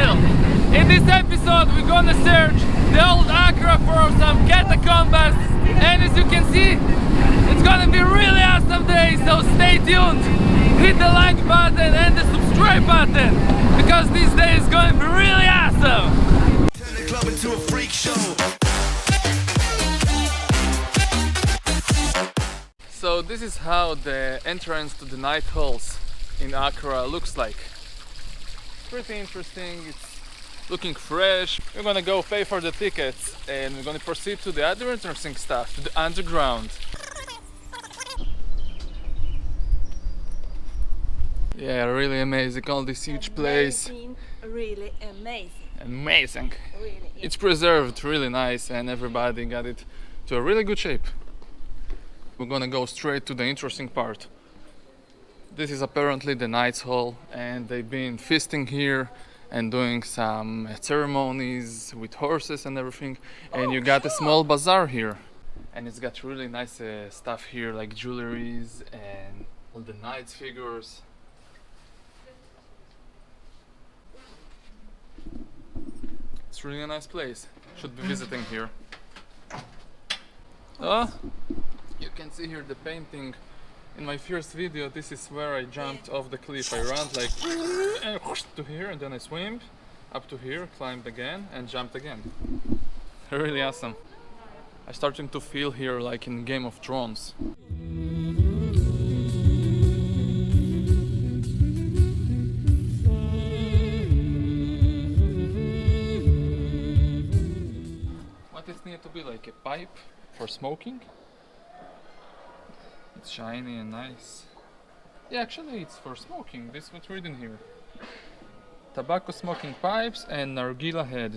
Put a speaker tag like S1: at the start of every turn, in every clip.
S1: channel. In this episode we're gonna search the old acre for some catacombs, and as you can see it's gonna be a really awesome day, so stay tuned. Hit the like button and the subscribe button because this day is going to be really awesome.
S2: Turn the club into a freak show.
S1: So this is how the entrance to the night halls in Accra looks like. Pretty interesting, it's looking fresh. We're gonna go pay for the tickets and we're gonna proceed to the other interesting stuff, to the underground. Yeah, really amazing, all this huge place.
S3: Really amazing.
S1: Amazing.
S3: Really.
S1: It's preserved, really nice, and everybody got it to a really good shape. We're gonna go straight to the interesting part. This is apparently the Knights Hall, and they've been feasting here and doing some ceremonies with horses and everything. And you got a small bazaar here, and it's got really nice stuff here, like jewelries and all the knights figures. It's really a nice place. Should be visiting here. Oh, you can see here the painting. In my first video, this is where I jumped off the cliff. I ran like to here, and then I swam up to here, climbed again, and jumped again. Really awesome. I'm starting to feel here like in Game of Thrones. What is near to be like a pipe for smoking? It's shiny and nice. Yeah, actually it's for smoking. This is what's written here. Tobacco smoking pipes and nargila head.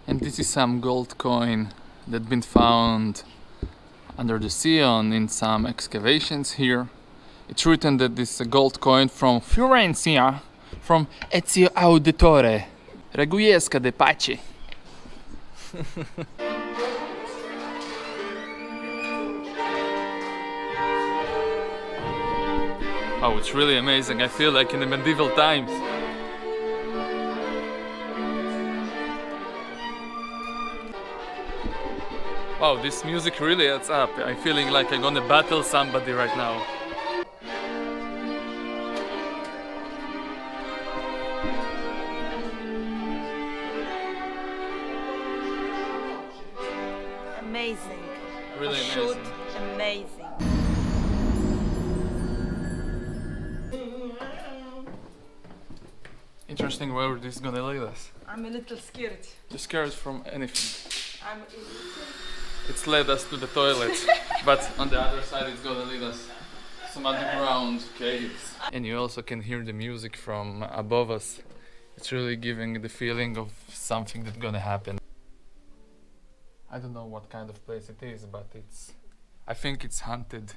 S1: And this is some gold coin that's been found under the sea in some excavations here. It's written that this is a gold coin from Florencia, from Ezio Auditore, Reguiesca de Pace. Oh, it's really amazing. I feel like in the medieval times. Wow, this music really adds up. I'm feeling like I'm gonna battle somebody right now.
S3: Amazing.
S1: Really
S3: Shoot,
S1: amazing.
S3: amazing.
S1: Interesting where this is gonna lead us.
S3: I'm a little scared.
S1: You're scared from anything.
S3: I'm
S1: It's led us to the toilet, but on the other side it's gonna lead us to some underground caves. And you also can hear the music from above us. It's really giving the feeling of something that's gonna happen. I don't know what kind of place it is, but I think it's haunted.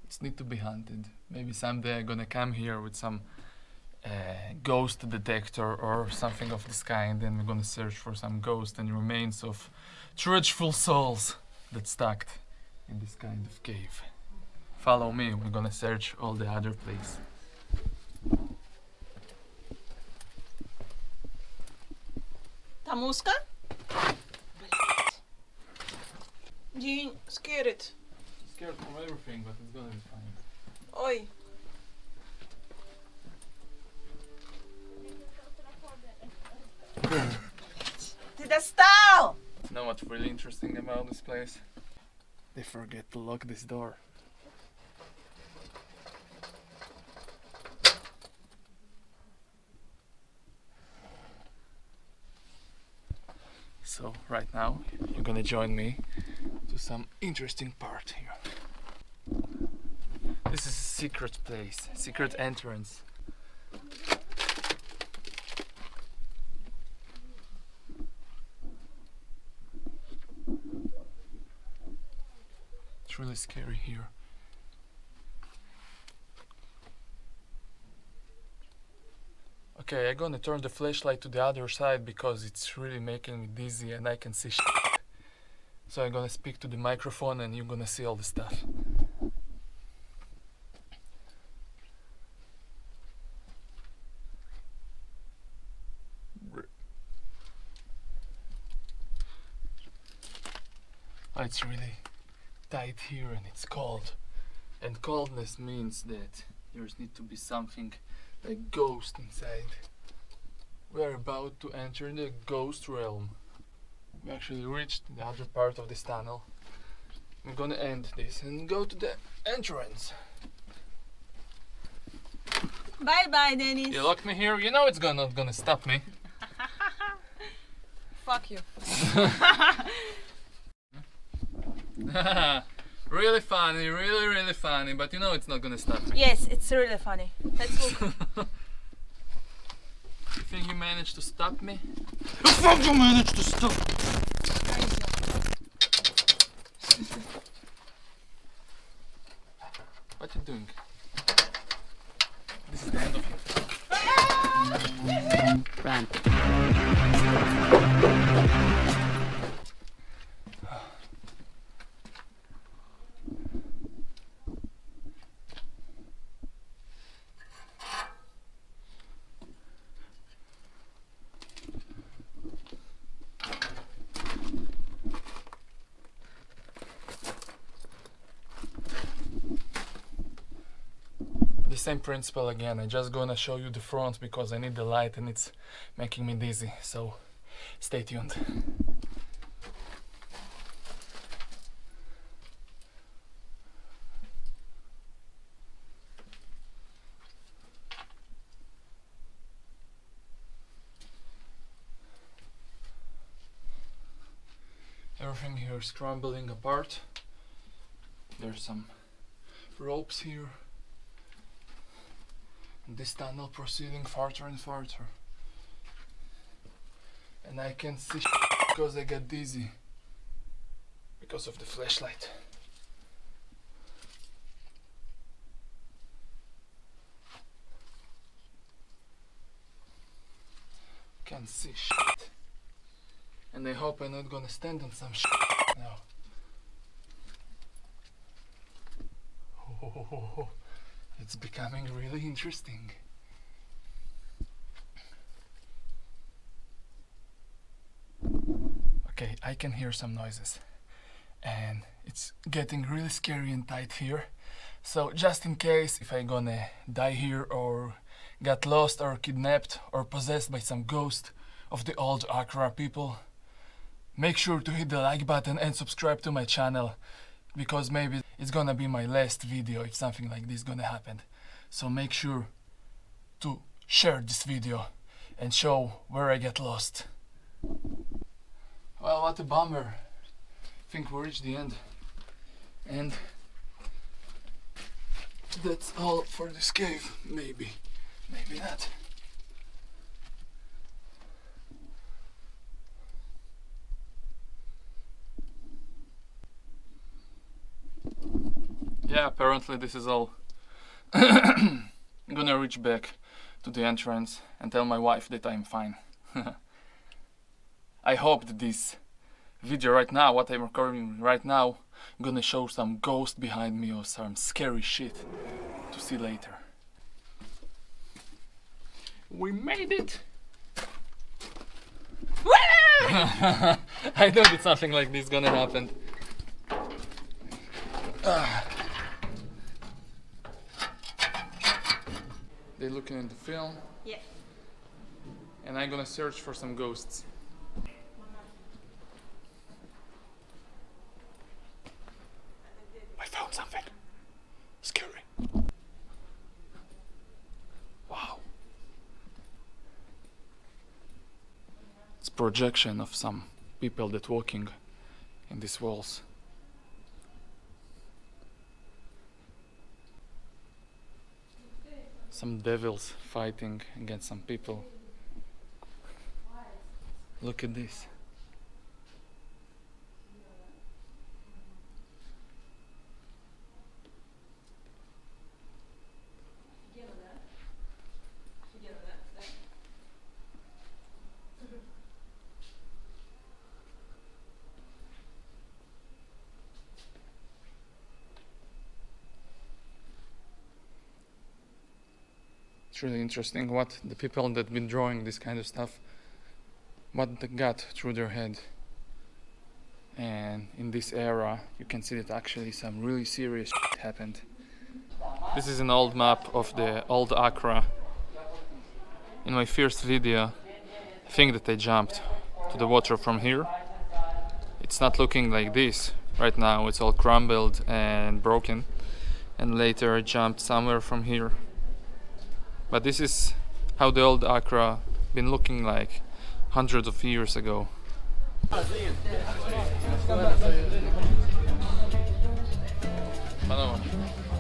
S1: It's need to be haunted. Maybe someday I'm gonna come here with some ghost detector or something of this kind, and we're gonna search for some ghosts and remains of truthful souls that stuck in this kind of cave. Follow me, we're gonna search all the other place.
S3: Tá música? Jean, scared.
S1: Scared from everything, but it's gonna be fine.
S3: Oi. Ty dostal!
S1: You know what's really interesting about this place? They forget to lock this door. So right now you're gonna join me to some interesting part here. This is a secret place, secret entrance. It's really scary here. Okay, I'm gonna turn the flashlight to the other side because it's really making me dizzy and I can see shit. So I'm gonna speak to the microphone and you're gonna see all the stuff. Oh, it's really tight here and it's cold. And coldness means that there's need to be something like ghost inside. We're about to enter the ghost realm. We actually reached the other part of this tunnel. I'm gonna end this and go to the entrance.
S3: Bye bye, Dennis.
S1: You locked me here, you know it's not gonna stop me.
S3: Fuck you.
S1: Really funny, really funny, but you know it's not gonna stop me.
S3: Yes, it's really funny. Let's look.
S1: You think you managed to stop me? The fuck you managed to stop me? What you doing? This is the end of it.
S4: Run.
S1: The same principle again. I'm just gonna show you the front because I need the light and it's making me dizzy, so stay tuned. Everything here is crumbling apart. There's some ropes here. This tunnel proceeding farther and farther. And I can see because I got dizzy because of the flashlight. Can't see shit. And I hope I'm not gonna stand on some shit now. Oh, it's becoming really interesting. Okay, I can hear some noises. And it's getting really scary and tight here. So just in case if I'm gonna die here or get lost or kidnapped or possessed by some ghost of the old Acre people, make sure to hit the like button and subscribe to my channel, because maybe it's gonna be my last video if something like this gonna happen. So make sure to share this video and show where I get lost. Well, what a bummer. I think we reached the end. And that's all for this cave. Maybe not. Yeah, apparently this is all. I'm gonna reach back to the entrance and tell my wife that I'm fine. I hope that this video right now, what I'm recording right now, gonna show some ghost behind me or some scary shit to see later. We made it! I knew that something like this gonna happen. They're looking at the film.
S3: Yeah.
S1: And I'm gonna search for some ghosts. I found something scary. Wow. It's projection of some people that walking in these walls. Some devils fighting against some people. Look at this. It's really interesting what the people that been drawing this kind of stuff, what they got through their head. And in this era, you can see that actually some really serious shit happened. This is an old map of the old Accra. In my first video, I think that I jumped to the water from here. It's not looking like this right now, it's all crumbled and broken. And later I jumped somewhere from here. But this is how the old Accra been looking like hundreds of years ago.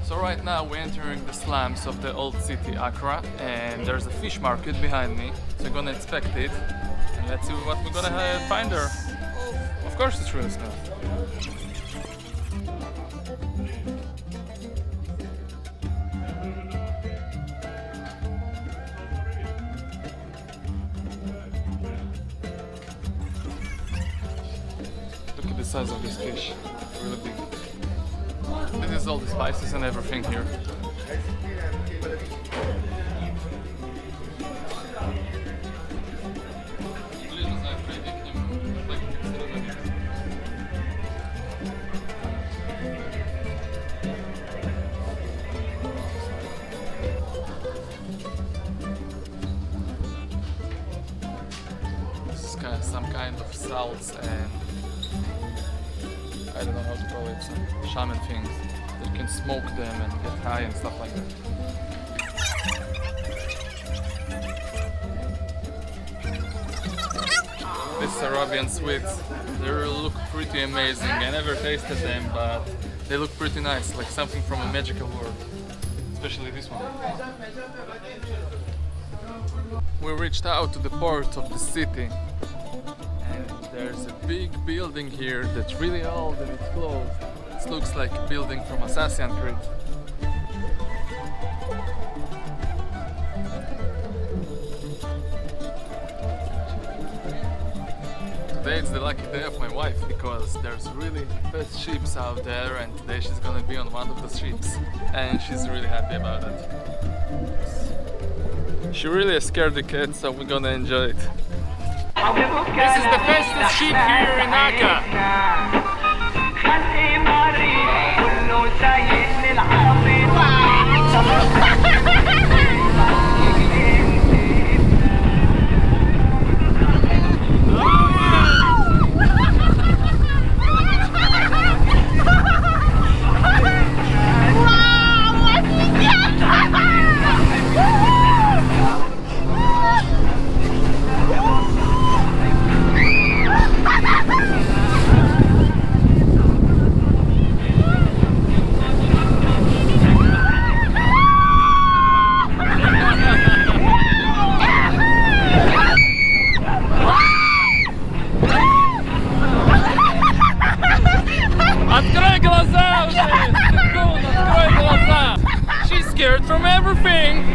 S1: So right now we're entering the slums of the old city Accra, and there's a fish market behind me, so we're gonna inspect it and let's see what we're gonna find there. Of course it's really smells. Look at the size of this fish, it's really big. This is all the spices and everything here. This is some kind of salts and I don't know how to call it, some shaman things. You can smoke them and get high and stuff like that. These Arabian sweets, they look pretty amazing. I never tasted them, but they look pretty nice, like something from a magical world. Especially this one. We reached out to the port of the city. There's a big building here that's really old and it's closed. It looks like a building from Assassin's Creed. Today it's the lucky day of my wife because there's really fast ships out there and today she's gonna be on one of the ships and she's really happy about it. She really is scared the cat, so we're gonna enjoy it. This is the fastest ship here in Akko. She's scared from everything.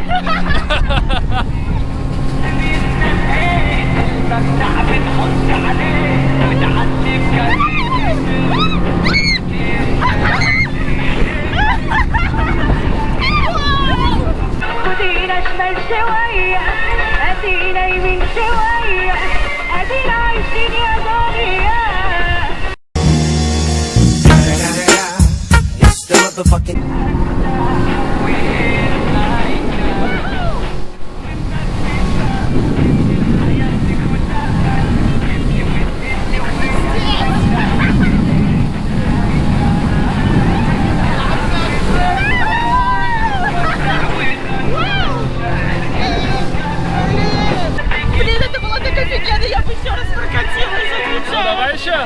S1: Давай еще?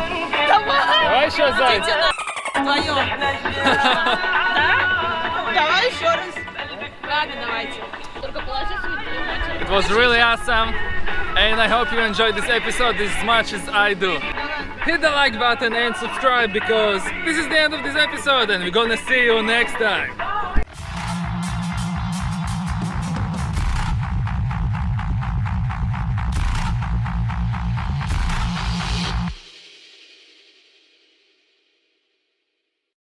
S1: Давай еще, зайчик.
S3: Вдвоем. Да? Давай еще раз. Ладно, давайте.
S1: It was really awesome and I hope you enjoyed this episode as much as I do. Hit the like button and subscribe because this is the end of this episode and we're gonna see you next time.